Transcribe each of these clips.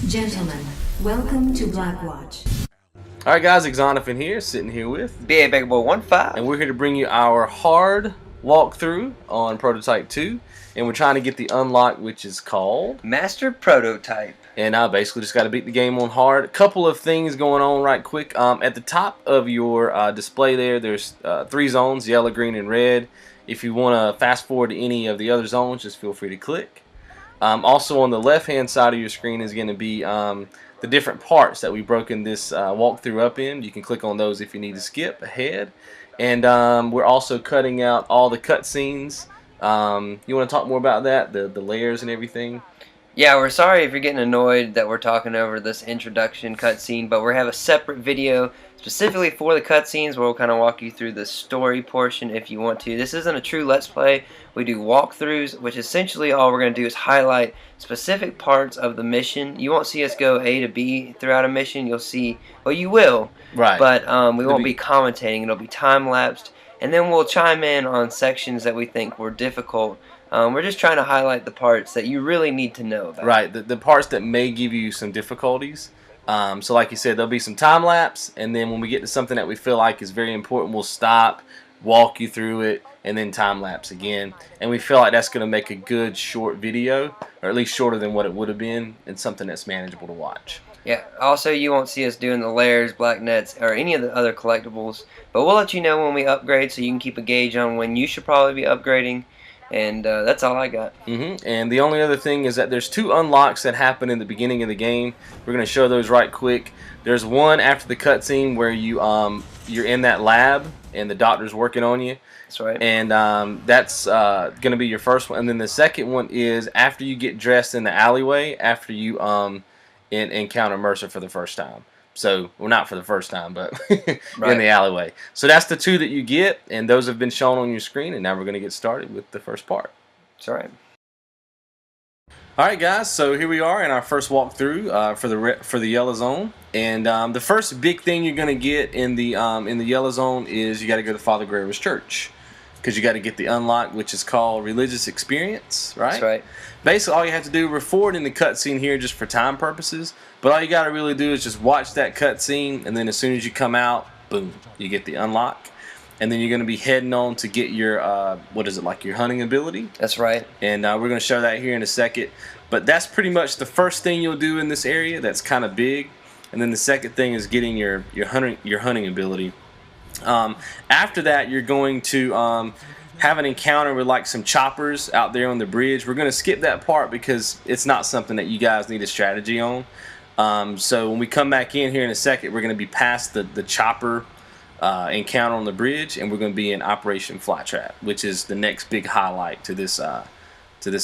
Gentlemen, welcome to Blackwatch. Alright guys, Exonophin here, sitting here with BA Big Boy 15. and we're here to bring you our hard walkthrough on Prototype 2, and we're trying to get the unlock, which is called Master Prototype. And I basically just got to beat the game on hard. A couple of things going on right quick. At the top of your display there's 3 zones, yellow, green, and red. If you want to fast forward to any of the other zones, just feel free to click. Also on the left hand side of your screen is going to be the different parts that we've broken this walkthrough up in. You can click on those if you need to skip ahead. And we're also cutting out all the cutscenes. You want to talk more about that, the layers and everything? Yeah, we're sorry if you're getting annoyed that we're talking over this introduction cutscene, but we have a separate video specifically for the cutscenes where we'll kind of walk you through the story portion if you want to. This isn't a true Let's Play. We do walkthroughs, which essentially all we're going to do is highlight specific parts of the mission. You won't see us go A to B throughout a mission. You'll see, well, you will, right? But we won't be commentating. It'll be time-lapsed, and then we'll chime in on sections that we think were difficult. We're just trying to highlight the parts that you really need to know about. Right, the parts that may give you some difficulties. So like you said, there'll be some time lapse, and then when we get to something that we feel like is very important, we'll stop, walk you through it, and then time lapse again. And we feel like that's going to make a good short video, or at least shorter than what it would have been, and something that's manageable to watch. Yeah, also you won't see us doing the layers, black nets, or any of the other collectibles, but we'll let you know when we upgrade so you can keep a gauge on when you should probably be upgrading. And that's all I got. And the only other thing is that there's 2 unlocks that happen in the beginning of the game. We're going to show those right quick. There's one after the cutscene where you're in that lab and the doctor's working on you. That's right. And that's going to be your first one. And then the second one is after you get dressed in the alleyway, after you encounter Mercer for the first time. So, well, not for the first time, but right. In the alleyway. So that's the 2 that you get, and those have been shown on your screen, and now we're going to get started with the first part. That's right. Alright guys, so here we are in our first walkthrough for the yellow zone. And the first big thing you're going to get in the yellow zone is you got to go to Father Guerrero's church. Because you got to get the unlock, which is called Religious Experience, right? That's right. Basically, all you have to do, we're forward in the cutscene here just for time purposes, but all you got to really do is just watch that cutscene, and then as soon as you come out, boom, you get the unlock. And then you're going to be heading on to get your, what is it, like your hunting ability? That's right. And we're going to show that here in a second. But that's pretty much the first thing you'll do in this area that's kind of big. And then the second thing is getting your hunting ability. After that, you're going to have an encounter with like some choppers out there on the bridge. We're going to skip that part because it's not something that you guys need a strategy on. So when we come back in here in a second, we're going to be past the chopper encounter on the bridge, and we're going to be in Operation Flytrap, which is the next big highlight to this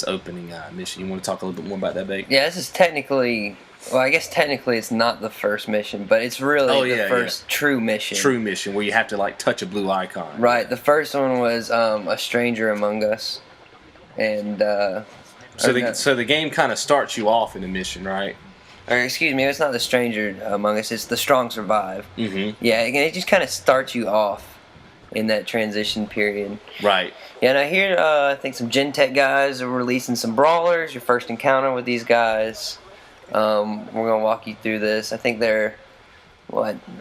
opening mission. You want to talk a little bit more about that, Bake? Yeah, this is technically... Well, I guess technically it's not the first mission, but it's really the first true mission. True mission, where you have to like touch a blue icon. Right. The first one was A Stranger Among Us, and so the game kind of starts you off in the mission, right? Or excuse me, it's not The Stranger Among Us. It's The Strong Survive. Yeah, it just kind of starts you off in that transition period. Right. Yeah, and I hear I think some Gen Tech guys are releasing some brawlers. Your first encounter with these guys. We're going to walk you through this. I think they're,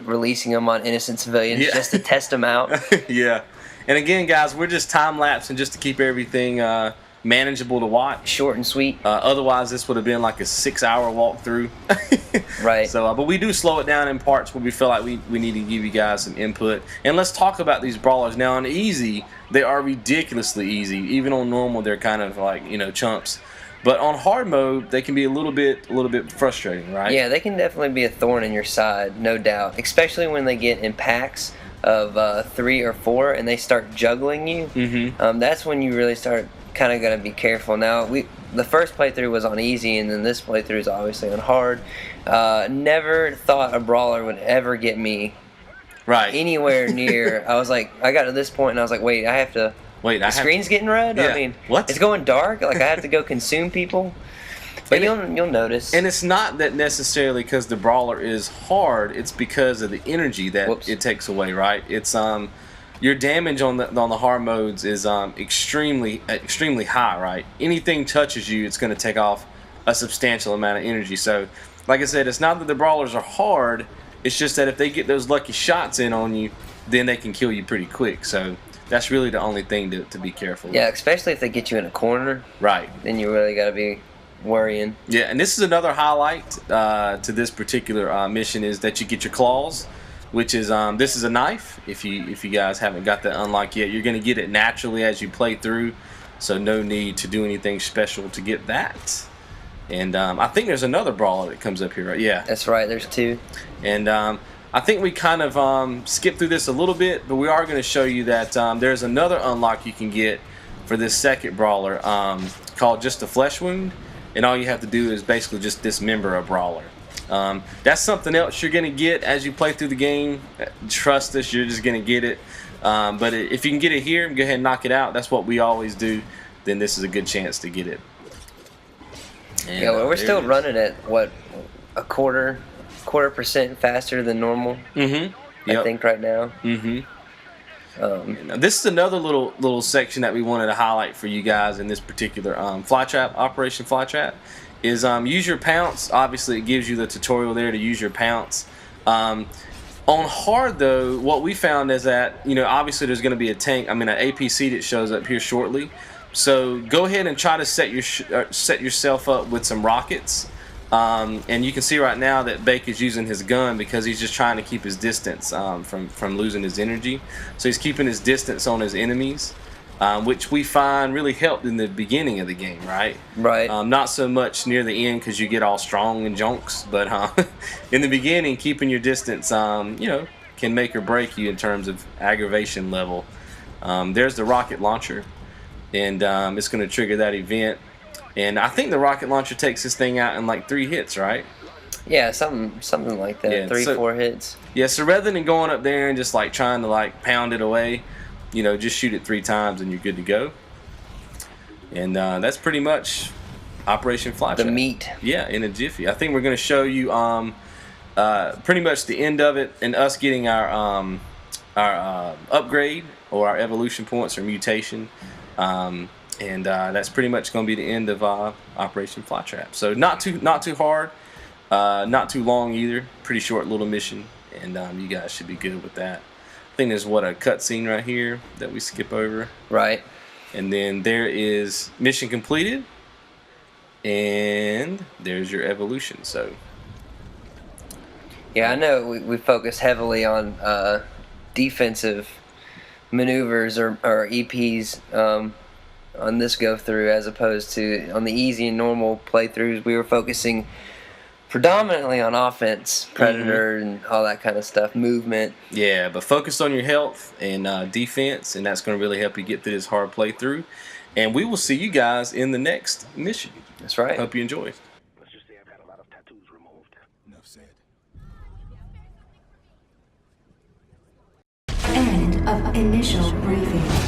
releasing them on innocent civilians just to test them out. Yeah. And again, guys, we're just time-lapsing just to keep everything manageable to watch. Short and sweet. Otherwise, this would have been like a 6-hour walkthrough. Right. So, but we do slow it down in parts where we feel like we need to give you guys some input. And let's talk about these brawlers. Now, on easy, they are ridiculously easy. Even on normal, they're kind of like, chumps. But on hard mode, they can be a little bit frustrating, right? Yeah, they can definitely be a thorn in your side, no doubt. Especially when they get in packs of 3 or 4 and they start juggling you. That's when you really start kind of got to be careful. Now, the first playthrough was on easy, and then this playthrough is obviously on hard. Never thought a brawler would ever get me anywhere near. I was like, I got to this point, and I was like, wait, I have to... Wait, the screen's getting red? Yeah. I mean, what? It's going dark? Like, I have to go consume people? But you'll notice. And it's not that necessarily because the brawler is hard, it's because of the energy that it takes away, right? It's your damage on the hard modes is extremely high, right? Anything touches you, it's going to take off a substantial amount of energy. So like I said, it's not that the brawlers are hard. It's just that if they get those lucky shots in on you, then they can kill you pretty quick. So that's really the only thing to be careful of. Yeah, especially if they get you in a corner. Right. Then you really got to be worrying. Yeah, and this is another highlight to this particular mission is that you get your claws, which is this is a knife. If you guys haven't got that unlocked yet, you're going to get it naturally as you play through. So no need to do anything special to get that. And I think there's another brawler that comes up here, right? Yeah. That's right. There's two. And I think we kind of skipped through this a little bit, but we are going to show you that there's another unlock you can get for this second brawler called just a flesh wound. And all you have to do is basically just dismember a brawler. That's something else you're going to get as you play through the game. Trust us, you're just going to get it. But if you can get it here and go ahead and knock it out, that's what we always do, then this is a good chance to get it. And, yeah, well, we're still running at, what, a quarter % faster than normal? Mm-hmm. Yep. I think right now. Mm-hmm. Now, this is another little section that we wanted to highlight for you guys in this particular fly trap, Operation Fly Trap, is use your pounce. Obviously, it gives you the tutorial there to use your pounce. On hard though, what we found is that obviously there's going to be an APC that shows up here shortly. So go ahead and try to set yourself up with some rockets. And you can see right now that Bake is using his gun because he's just trying to keep his distance from losing his energy. So he's keeping his distance on his enemies, which we find really helped in the beginning of the game, right? Right. Not so much near the end because you get all strong and junks, but in the beginning, keeping your distance, can make or break you in terms of aggravation level. There's the rocket launcher, and it's going to trigger that event. And I think the rocket launcher takes this thing out in like 3 hits, right? Yeah, something like that. Yeah, 3-4 hits. Yeah, so rather than going up there and just like trying to like pound it away, just shoot it 3 times and you're good to go. And that's pretty much Operation Fly Trap. The meat. Yeah, in a jiffy. I think we're going to show you pretty much the end of it and us getting our upgrade or our evolution points or mutation. And that's pretty much going to be the end of Operation Fly Trap. So not too hard, not too long either. Pretty short little mission, and you guys should be good with that. I think there's a cutscene right here that we skip over. Right. And then there is mission completed, and there's your evolution. So. Yeah, I know we focus heavily on defensive maneuvers or EPs. On this go through as opposed to on the easy and normal playthroughs. We were focusing predominantly on offense, predator, and all that kind of stuff, movement. Yeah, but focus on your health and defense, and that's going to really help you get through this hard playthrough. And we will see you guys in the next mission. That's right. Hope you enjoy. Let's just say I've had a lot of tattoos removed. Enough said. End of initial briefing.